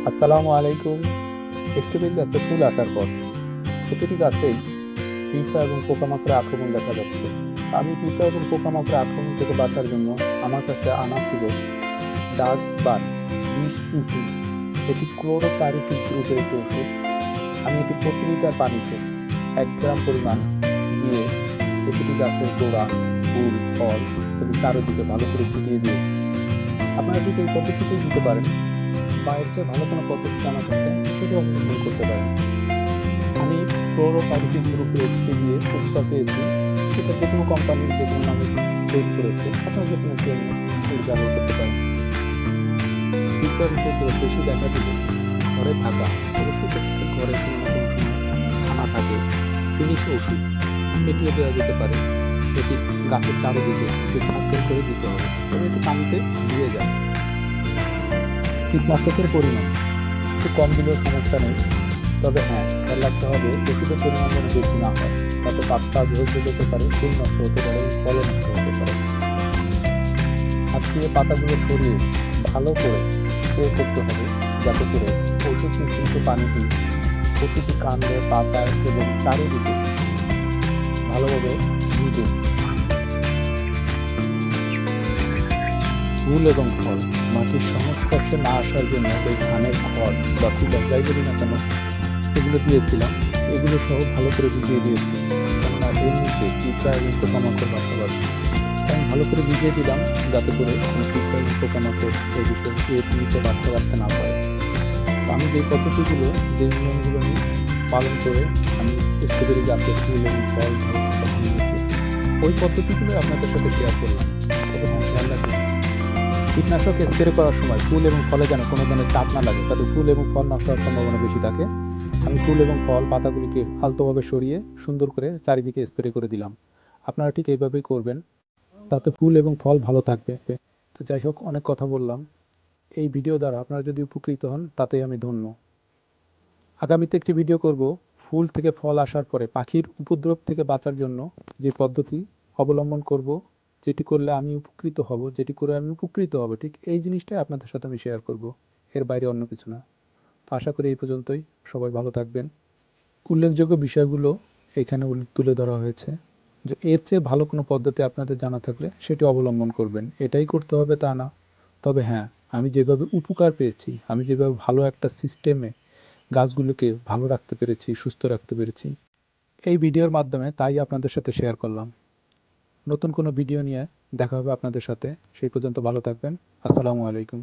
আসসালামু আলাইকুম। স্ট্রবেরি গাছে ফুল আসার পর প্রতিটি গাছেই পিঁপড়া এবং পোকামাকড়ের আক্রমণ দেখা যাচ্ছে। আমি পিঁপড়া এবং পোকামাকড়ের আক্রমণ থেকে বাঁচার জন্য আমার কাছে আনা ছিল ডার্স বাট 20 ইসি। এটি ক্লোরোপাইরিফিস গ্রুপের একটি ওষুধ। আমি এটি প্রতি লিটার পানিতে 1 গ্রাম পরিমাণ দিয়ে প্রতিটি গাছের গোড়া, ফুল, ফল এবং চারদিকে ভালো করে ছিটিয়ে দিয়েছি। আপনারা ঠিক এই পদ্ধতিতেই দিতে পারেন, বা এর চেয়ে ভালো কোনো পদ্ধতি জানা থাকলে সেটাও অবলম্বন করতে পারেন। আমি ক্লোরোপাইরিফিস গ্রুপের ওষুধ দিয়ে উপকার পেয়েছি। সেটা যে কোনো কোম্পানির যে কোনো নামে তৈরি করেছে, আপনারা যে কোনো একটি ব্যবহার করতে পারেন। পিঁপড়ার উপদ্রব বেশি দেখা দিলে ঘরে থাকা, অবশ্যই প্রত্যেকের ঘরে কোনো না কোনো সময় খানা থাকে, ফিনিশ ওষুধ এটিও দেওয়া যেতে পারে। এটি গাছের চারদিকে একটু সার্কেল করে দিতে হবে, তবে এটি পানিতে ধুয়ে যায়। কীটনাশকের পরিমাণ একটু কম দিলেও সমস্যা নেই, তবে হ্যাঁ, খেয়াল রাখতে হবে ওষুধের পরিমাণ যেন বেশি না হয়, তাতে পাতা ধৈর্য যেতে পারে, ফুল নষ্ট হতে পারে, ফলও নষ্ট হতে পারে। হাত দিয়ে পাতাগুলো সরিয়ে ভালো করে স্প্রে করতে হবে, যাতে করে ওষুধ মিশ্রিত পানিটি প্রতিটি কাণ্ডে, পাতায় এবং চারিদিকে ভালোভাবে ভিজে। ফুল এবং ফল মাটির সংস্পর্শে না আসার জন্য ওই ধানের খড় বা কুটা যাই বলি না কেন এগুলো দিয়েছিলাম। এগুলো সহ ভালো করে ভিজিয়ে দিয়েছি, কেননা এর নিচে পিঁপড়া এবং পোকামাকড় বাসা বাঁধে। আমি ভালো করে ভিজিয়ে দিলাম, যাতে করে কোনো পিঁপড়া এবং পোকামাকড় এই বিষয়ে এর নিচে বাচ্চা বাঁধতে না পারে। তো আমি যে পদ্ধতিগুলো, যে নিয়মগুলো নিয়ে পালন করে আমি স্ট্রবেরি গাছের ফুল এবং ফল ভালো নিয়েছি, ওই পদ্ধতিগুলো আপনাদের সাথে শেয়ার করলাম। তবে হ্যাঁ, খেয়াল রাখবেন কীটনাশক স্প্রে করার সময় ফুল এবং ফলে যেন কোনো ধরনের চাপ না লাগে, তাতে ফুল এবং ফল নষ্ট হওয়ার সম্ভাবনা বেশি থাকে। আমি ফুল এবং ফল পাতাগুলিকে আলতোভাবে সরিয়ে সুন্দর করে চারিদিকে স্প্রে করে দিলাম। আপনারা ঠিক এইভাবেই করবেন, তাতে ফুল এবং ফল ভালো থাকবে। তো যাই হোক, অনেক কথা বললাম। এই ভিডিও দ্বারা আপনারা যদি উপকৃত হন, তাতেই আমি ধন্য। আগামীতে একটি ভিডিও করব ফুল থেকে ফল আসার পরে পাখির উপদ্রব থেকে বাঁচার জন্য যে পদ্ধতি অবলম্বন করব, যেটি করলে আমি উপকৃত হব, যেটি করে আমি উপকৃত হব, ঠিক এই জিনিসটাই আপনাদের সাথে আমি শেয়ার করব, এর বাইরে অন্য কিছু না। তো আশা করি এই পর্যন্তই। সবাই ভালো থাকবেন। উল্লেখযোগ্য বিষয়গুলো এখানে তুলে ধরা হয়েছে, যে এর চেয়ে ভালো কোনো পদ্ধতি আপনাদের জানা থাকলে সেটি অবলম্বন করবেন। এটাই করতে হবে তা না, তবে হ্যাঁ, আমি যেভাবে উপকার পেয়েছি, আমি যেভাবে ভালো একটা সিস্টেমে গাছগুলোকে ভালো রাখতে পেরেছি, সুস্থ রাখতে পেরেছি, এই ভিডিওর মাধ্যমে তাই আপনাদের সাথে শেয়ার করলাম। নতুন কোনো ভিডিও নিয়ে দেখা হবে আপনাদের সাথে। সেই পর্যন্ত ভালো থাকবেন। আসসালামু আলাইকুম।